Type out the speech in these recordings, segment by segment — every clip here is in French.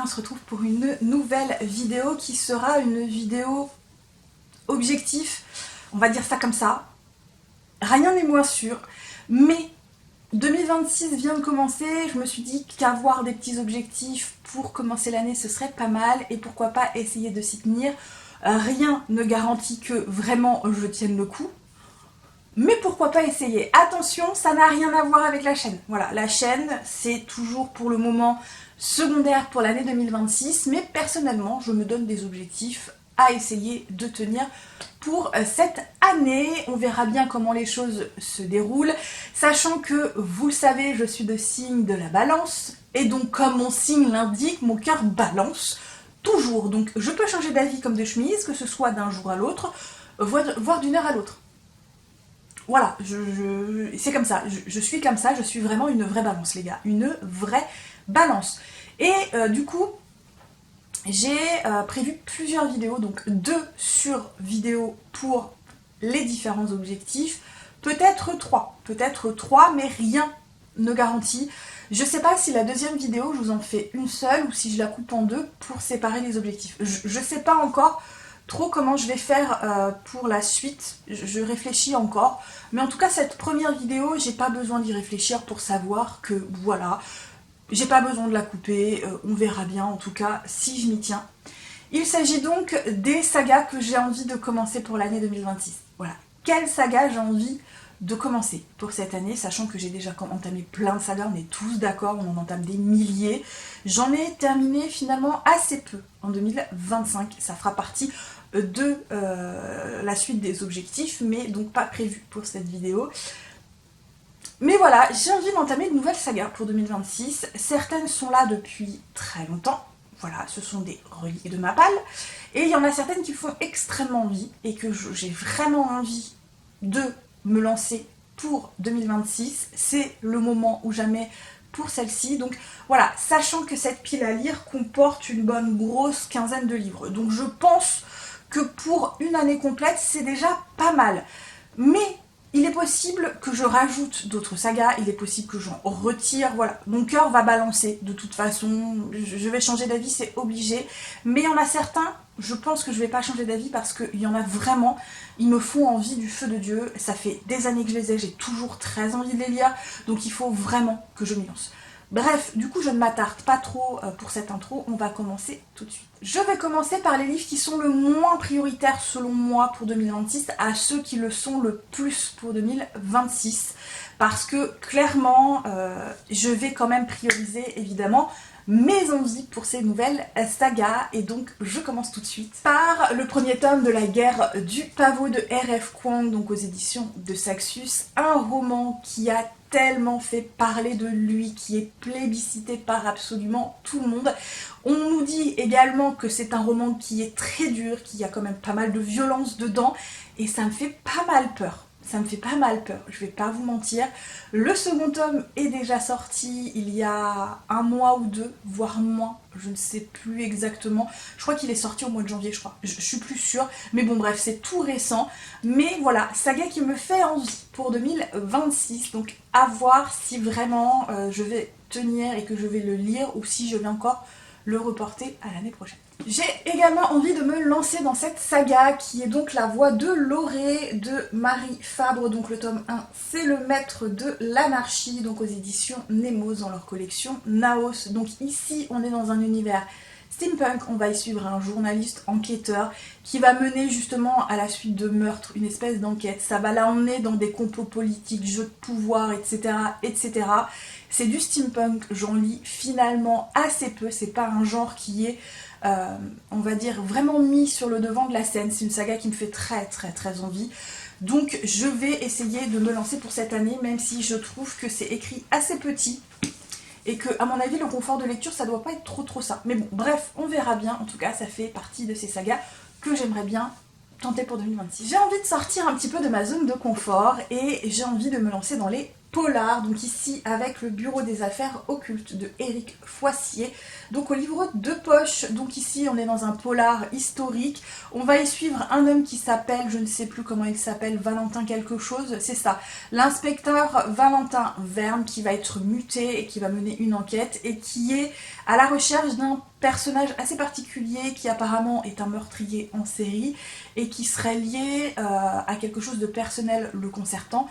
on se retrouve pour une nouvelle vidéo qui sera une vidéo objectif, on va dire ça comme ça. Rien n'est moins sûr, mais 2026 vient de commencer, je me suis dit qu'avoir des petits objectifs pour commencer l'année ce serait pas mal et pourquoi pas essayer de s'y tenir. Rien ne garantit que vraiment je tienne le coup. Mais pourquoi pas essayer? Attention, ça n'a rien à voir avec la chaîne. Voilà, la chaîne, c'est toujours pour le moment secondaire pour l'année 2026, mais personnellement, je me donne des objectifs à essayer de tenir pour cette année. On verra bien comment les choses se déroulent, sachant que, vous le savez, je suis de signe de la balance, et donc comme mon signe l'indique, mon cœur balance toujours. Donc je peux changer d'avis comme de chemise, que ce soit d'un jour à l'autre, voire d'une heure à l'autre. Voilà, c'est comme ça, je suis comme ça, je suis vraiment une vraie balance les gars, une vraie balance. Et du coup, j'ai prévu plusieurs vidéos, donc 2 sur vidéo pour les différents objectifs, peut-être 3, mais rien ne garantit. Je sais pas si la deuxième vidéo, je vous en fais une seule ou si je la coupe en 2 pour séparer les objectifs. Je sais pas encore trop comment je vais faire pour la suite, je réfléchis encore, mais en tout cas cette première vidéo, j'ai pas besoin d'y réfléchir pour savoir que voilà, j'ai pas besoin de la couper, on verra bien en tout cas si je m'y tiens. Il s'agit donc des sagas que j'ai envie de commencer pour l'année 2026. Voilà, quelle saga j'ai envie de commencer pour cette année, sachant que j'ai déjà entamé plein de sagas, on est tous d'accord, on en entame des milliers. J'en ai terminé finalement assez peu en 2025, ça fera partie de la suite des objectifs, mais donc pas prévu pour cette vidéo. Mais voilà, j'ai envie d'entamer de nouvelles sagas pour 2026. Certaines sont là depuis très longtemps. Voilà, ce sont des reliés de ma palle. Et il y en a certaines qui font extrêmement envie et que j'ai vraiment envie de me lancer pour 2026. C'est le moment ou jamais pour celle-ci. Donc voilà, sachant que cette pile à lire comporte une bonne grosse quinzaine de livres. Donc je pense que pour une année complète, c'est déjà pas mal. Mais il est possible que je rajoute d'autres sagas, il est possible que j'en retire, voilà. Mon cœur va balancer de toute façon, je vais changer d'avis, c'est obligé. Mais il y en a certains, je pense que je vais pas changer d'avis parce qu'il y en a vraiment, ils me font envie du feu de Dieu. Ça fait des années que je les ai, j'ai toujours très envie de les lire, donc il faut vraiment que je m'y lance. Bref, du coup je ne m'attarde pas trop pour cette intro, on va commencer tout de suite. Je vais commencer par les livres qui sont le moins prioritaires selon moi pour 2026 à ceux qui le sont le plus pour 2026. Parce que clairement, je vais quand même prioriser évidemment mes envies pour ces nouvelles sagas. Et donc je commence tout de suite par le premier tome de La guerre du pavot de R.F. Kuang, donc aux éditions de Saxus. Un roman qui a tellement fait parler de lui, qui est plébiscité par absolument tout le monde. On nous dit également que c'est un roman qui est très dur, qu'il y a quand même pas mal de violence dedans, et ça me fait pas mal peur. Ça me fait pas mal peur, je vais pas vous mentir. Le second tome est déjà sorti il y a 1 mois ou 2, voire moins, je ne sais plus exactement. Je crois qu'il est sorti au mois de janvier, je crois. Je suis plus sûre, mais bon bref, c'est tout récent. Mais voilà, saga qui me fait envie pour 2026, donc à voir si vraiment je vais tenir et que je vais le lire ou si je vais encore le reporter à l'année prochaine. J'ai également envie de me lancer dans cette saga qui est donc La voix de Lorée de Marie Fabre. Donc le tome 1, c'est le maître de l'anarchie, donc aux éditions Nemos dans leur collection Naos. Donc ici, on est dans un univers steampunk, on va y suivre un journaliste enquêteur qui va mener justement à la suite de meurtres une espèce d'enquête. Ça va l'emmener dans des complots politiques, jeux de pouvoir, etc. etc. C'est du steampunk, j'en lis finalement assez peu, c'est pas un genre qui est, on va dire, vraiment mis sur le devant de la scène. C'est une saga qui me fait très envie. Donc je vais essayer de me lancer pour cette année, même si je trouve que c'est écrit assez petit. Et que, à mon avis, le confort de lecture, ça doit pas être trop ça. Mais bon, bref, on verra bien. En tout cas, ça fait partie de ces sagas que j'aimerais bien tenter pour 2026. J'ai envie de sortir un petit peu de ma zone de confort et j'ai envie de me lancer dans les polar, donc ici avec le bureau des affaires occultes de Éric Foissier, donc au livre de poche. Donc ici on est dans un polar historique, on va y suivre un homme qui s'appelle, je ne sais plus comment il s'appelle, Valentin quelque chose, c'est ça, l'inspecteur Valentin Verne, qui va être muté et qui va mener une enquête et qui est à la recherche d'un personnage assez particulier qui apparemment est un meurtrier en série et qui serait lié à quelque chose de personnel le concernant,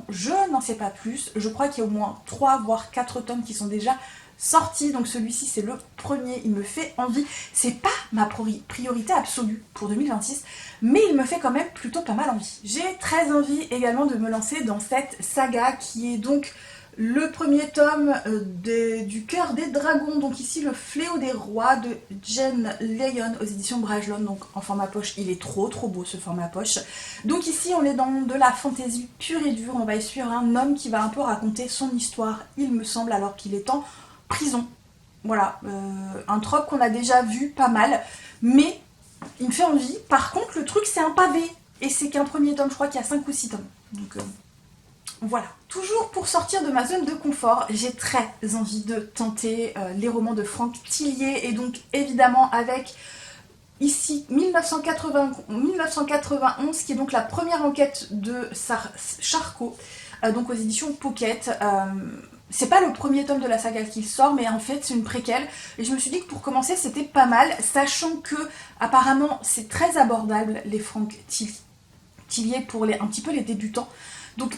je n'en sais pas plus. Je crois qu'il y a au moins 3 voire 4 tomes qui sont déjà sortis, donc celui-ci c'est le premier, il me fait envie. C'est pas ma priorité absolue pour 2026, mais il me fait quand même plutôt pas mal envie. J'ai très envie également de me lancer dans cette saga qui est donc le premier tome du Cœur des Dragons, donc ici le Fléau des Rois de Jen Lyon aux éditions Brajlon, donc en format poche. Il est trop beau ce format poche. Donc ici on est dans de la fantaisie pure et dure, on va y suivre un homme qui va un peu raconter son histoire, il me semble, alors qu'il est en prison. Voilà, un trope qu'on a déjà vu pas mal, mais il me fait envie. Par contre le truc c'est un pavé, et c'est qu'un premier tome, je crois qu'il y a 5 ou 6 tomes. Donc voilà. Toujours pour sortir de ma zone de confort, j'ai très envie de tenter les romans de Franck Tillier, et donc évidemment avec ici 1991, qui est donc la première enquête de Charcot, donc aux éditions Pocket. C'est pas le premier tome de la saga qui sort, mais en fait c'est une préquelle, et je me suis dit que pour commencer c'était pas mal, sachant que apparemment c'est très abordable les Franck Tillier pour un petit peu les débutants. Donc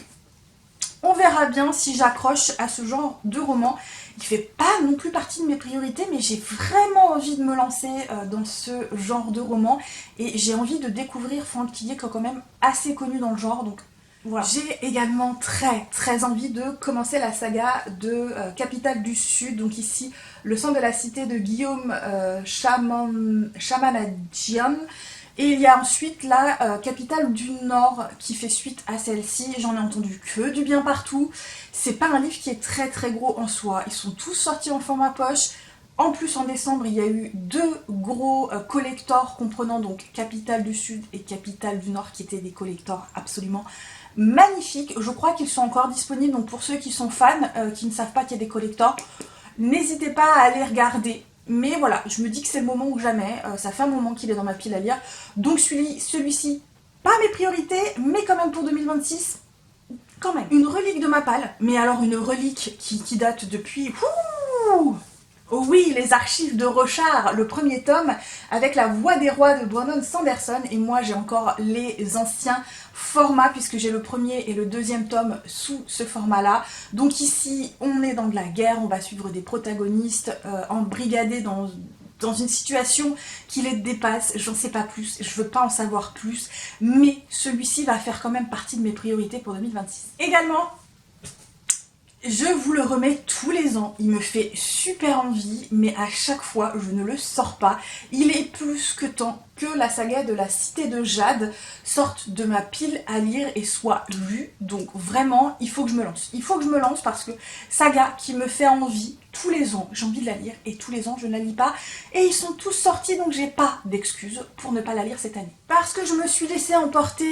on verra bien si j'accroche à ce genre de roman. Il fait pas non plus partie de mes priorités, mais j'ai vraiment envie de me lancer dans ce genre de roman, et j'ai envie de découvrir Franck Tillier, qui est quand même assez connu dans le genre, donc voilà. J'ai également très envie de commencer la saga de Capitale du Sud, donc ici Le sang de la cité de Guillaume Chamanadjian. Et il y a ensuite la Capitale du Nord qui fait suite à celle-ci. J'en ai entendu que du bien partout. C'est pas un livre qui est très gros en soi. Ils sont tous sortis en format poche. En plus, en décembre, il y a eu 2 gros collectors comprenant donc Capitale du Sud et Capitale du Nord, qui étaient des collectors absolument magnifiques. Je crois qu'ils sont encore disponibles, donc pour ceux qui sont fans, qui ne savent pas qu'il y a des collectors, n'hésitez pas à aller regarder. Mais voilà, je me dis que c'est le moment ou jamais, ça fait un moment qu'il est dans ma pile à lire. Donc celui-ci, pas mes priorités, mais quand même pour 2026, quand même. Une relique de ma palle, mais alors une relique qui date depuis... Oh oui, les archives de Rochard, le premier tome, avec la voix des rois de Brandon Sanderson, et moi j'ai encore les anciens formats, puisque j'ai le premier et le deuxième tome sous ce format-là. Donc ici, on est dans de la guerre, on va suivre des protagonistes embrigadés dans une situation qui les dépasse, j'en sais pas plus, je veux pas en savoir plus, mais celui-ci va faire quand même partie de mes priorités pour 2026. Également, je vous le remets tous les ans, il me fait super envie, mais à chaque fois je ne le sors pas. Il est plus que temps que la saga de la Cité de Jade sorte de ma pile à lire et soit lue. Donc vraiment, il faut que je me lance. Il faut que je me lance parce que saga qui me fait envie, tous les ans j'ai envie de la lire et tous les ans je ne la lis pas. Et ils sont tous sortis, donc j'ai pas d'excuses pour ne pas la lire cette année. Parce que je me suis laissée emporter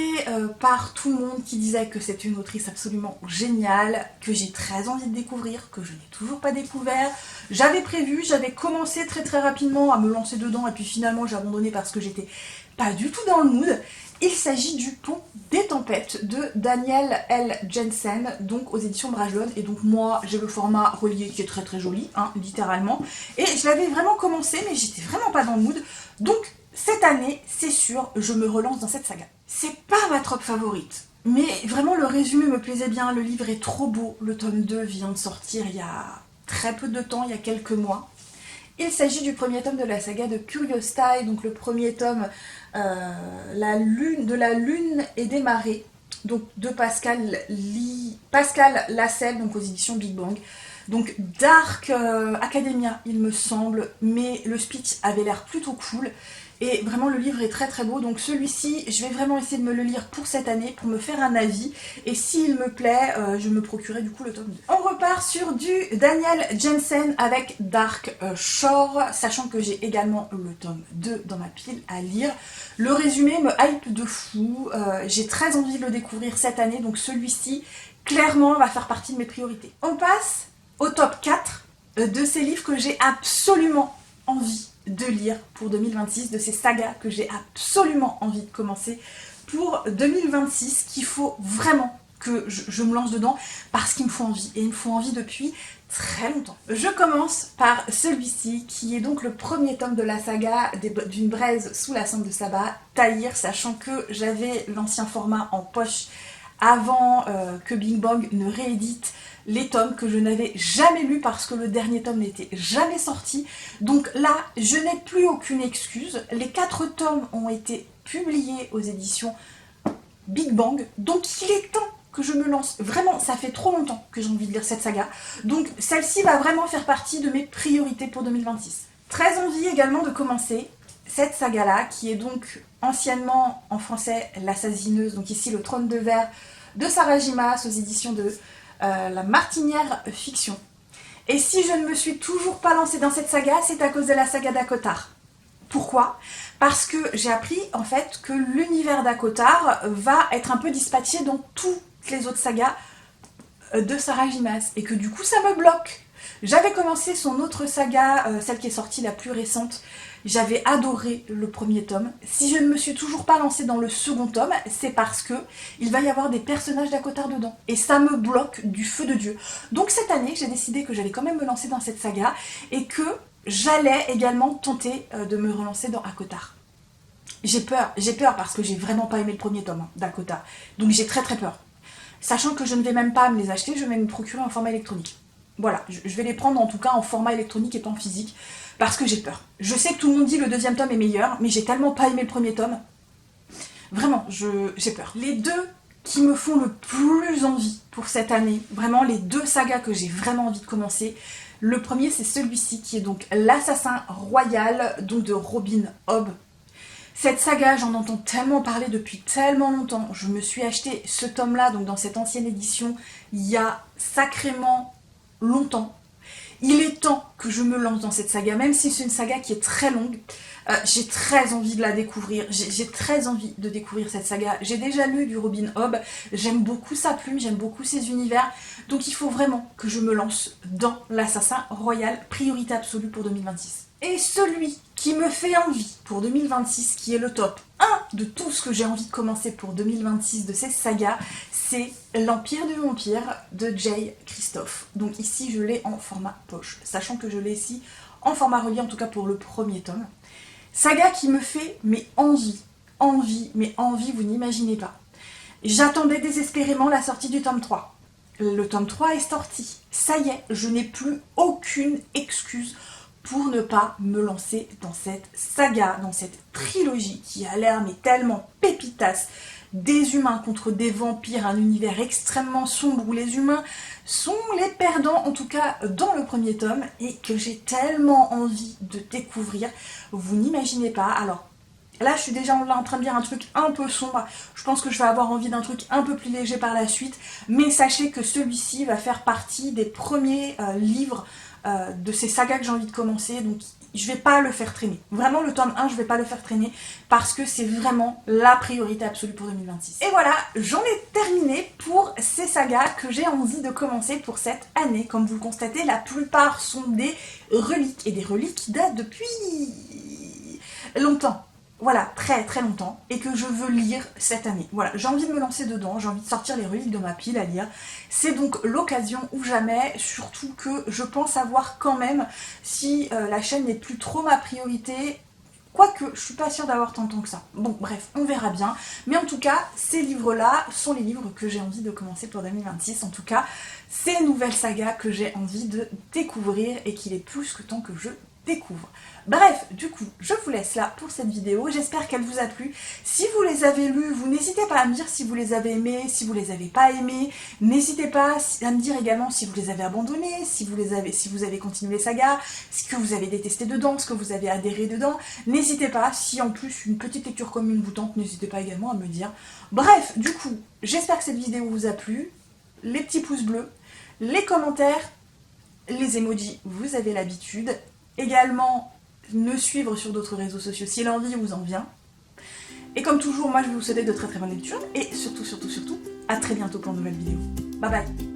par tout le monde qui disait que c'est une autrice absolument géniale, que j'ai très envie de découvrir, que je n'ai toujours pas découvert. J'avais prévu, j'avais commencé très rapidement à me lancer dedans, et puis finalement j'ai abandonné parce que j'étais pas du tout dans le mood. Il s'agit du Pont des Tempêtes de Daniel L. Jensen, donc aux éditions Brajlon. Et donc moi j'ai le format relié qui est très joli, hein, littéralement. Et je l'avais vraiment commencé, mais j'étais vraiment pas dans le mood. Donc cette année, c'est sûr, je me relance dans cette saga. C'est pas ma trope favorite, mais vraiment le résumé me plaisait bien, le livre est trop beau. Le tome 2 vient de sortir il y a très peu de temps, il y a quelques mois. Il s'agit du premier tome de la saga de Curious Tie, donc le premier tome de la Lune et des Marées, donc de Pascal Lassel, donc aux éditions Big Bang. Donc Dark Academia, il me semble, mais le speech avait l'air plutôt cool. Et vraiment le livre est très beau, donc celui-ci, je vais vraiment essayer de me le lire pour cette année, pour me faire un avis, et s'il me plaît, je me procurerai du coup le tome 2. On repart sur du Daniel Jensen avec Dark Shore, sachant que j'ai également le tome 2 dans ma pile à lire. Le résumé me hype de fou, j'ai très envie de le découvrir cette année, donc celui-ci, clairement va faire partie de mes priorités. On passe au top 4 de ces livres que j'ai absolument envie de lire pour 2026, de ces sagas que j'ai absolument envie de commencer pour 2026, qu'il faut vraiment que je me lance dedans parce qu'il me faut envie, et il me faut envie depuis très longtemps. Je commence par celui-ci qui est donc le premier tome de la saga d'une braise sous la cendre de sabbat, Tahir, sachant que j'avais l'ancien format en poche avant que Big Bang ne réédite les tomes que je n'avais jamais lus parce que le dernier tome n'était jamais sorti. Donc là, je n'ai plus aucune excuse. Les 4 tomes ont été publiés aux éditions Big Bang, donc il est temps que je me lance. Vraiment, ça fait trop longtemps que j'ai envie de lire cette saga. Donc celle-ci va vraiment faire partie de mes priorités pour 2026. Très envie également de commencer cette saga-là, qui est donc anciennement en français L'Assassineuse, donc ici le Trône de Verre de Sarah J. Maas aux éditions de La Martinière Fiction. Et si je ne me suis toujours pas lancée dans cette saga, c'est à cause de la saga d'Akotar. Pourquoi? Parce que j'ai appris en fait que l'univers d'Akotar va être un peu dispatché dans toutes les autres sagas de Sarah J. Maas, et que du coup ça me bloque. J'avais commencé son autre saga, celle qui est sortie la plus récente. J'avais adoré le premier tome. Si je ne me suis toujours pas lancée dans le second tome, c'est parce que il va y avoir des personnages d'Akotar dedans. Et ça me bloque du feu de Dieu. Donc cette année, j'ai décidé que j'allais quand même me lancer dans cette saga et que j'allais également tenter de me relancer dans Akotar. J'ai peur parce que j'ai vraiment pas aimé le premier tome d'Akotar. Donc j'ai très peur. Sachant que je ne vais même pas me les acheter, je vais me procurer en format électronique. Voilà, je vais les prendre en tout cas en format électronique et pas en physique, parce que j'ai peur. Je sais que tout le monde dit que le deuxième tome est meilleur, mais j'ai tellement pas aimé le premier tome. Vraiment, j'ai peur. Les deux qui me font le plus envie pour cette année, vraiment les 2 sagas que j'ai vraiment envie de commencer, le premier c'est celui-ci qui est donc L'Assassin Royal, donc de Robin Hobb. Cette saga, j'en entends tellement parler depuis tellement longtemps. Je me suis acheté ce tome-là, donc dans cette ancienne édition, il y a sacrément longtemps. Il est temps que je me lance dans cette saga, même si c'est une saga qui est très longue. J'ai très envie de la découvrir, j'ai très envie de découvrir cette saga. J'ai déjà lu du Robin Hobb, j'aime beaucoup sa plume, j'aime beaucoup ses univers, donc il faut vraiment que je me lance dans l'Assassin Royal, priorité absolue pour 2026. Et celui qui me fait envie pour 2026, qui est le top 1 de tout ce que j'ai envie de commencer pour 2026 de cette saga, c'est L'Empire du Vampire de Jay Kristoff. Donc ici je l'ai en format poche, sachant que je l'ai ici en format relié, en tout cas pour le premier tome. Saga qui me fait envie, vous n'imaginez pas. J'attendais désespérément la sortie du tome 3. Le tome 3 est sorti. Ça y est, je n'ai plus aucune excuse pour ne pas me lancer dans cette saga, dans cette trilogie qui a l'air tellement pépitasse. Des humains contre des vampires, un univers extrêmement sombre où les humains sont les perdants, en tout cas dans le premier tome, et que j'ai tellement envie de découvrir, vous n'imaginez pas. Alors là je suis déjà en train de lire un truc un peu sombre, je pense que je vais avoir envie d'un truc un peu plus léger par la suite, mais sachez que celui-ci va faire partie des premiers livres de ces sagas que j'ai envie de commencer, donc je vais pas le faire traîner. Vraiment le tome 1, je vais pas le faire traîner parce que c'est vraiment la priorité absolue pour 2026. Et voilà, j'en ai terminé pour ces sagas que j'ai envie de commencer pour cette année. Comme vous le constatez, la plupart sont des reliques, et des reliques qui datent depuis longtemps. Voilà, très longtemps, et que je veux lire cette année. Voilà, j'ai envie de me lancer dedans, j'ai envie de sortir les reliques de ma pile à lire. C'est donc l'occasion ou jamais, surtout que je pense avoir quand même, si la chaîne n'est plus trop ma priorité, quoique je suis pas sûre d'avoir tant de temps que ça. Bon, bref, on verra bien. Mais en tout cas, ces livres-là sont les livres que j'ai envie de commencer pour 2026. En tout cas, ces nouvelles sagas que j'ai envie de découvrir et qu'il est plus que temps que je découvre. Bref, du coup, je vous laisse là pour cette vidéo. J'espère qu'elle vous a plu. Si vous les avez lus, vous n'hésitez pas à me dire si vous les avez aimés, si vous les avez pas aimés. N'hésitez pas à me dire également si vous les avez abandonnés, si vous avez continué les sagas, ce que vous avez détesté dedans, ce que vous avez adhéré dedans. N'hésitez pas, si en plus une petite lecture commune vous tente, n'hésitez pas également à me dire. Bref, du coup, j'espère que cette vidéo vous a plu. Les petits pouces bleus, les commentaires, les emojis, vous avez l'habitude. Également, me suivre sur d'autres réseaux sociaux si l'envie vous en vient. Et comme toujours, moi je vais vous souhaiter de très bonnes lectures et surtout, à très bientôt pour une nouvelle vidéo. Bye bye.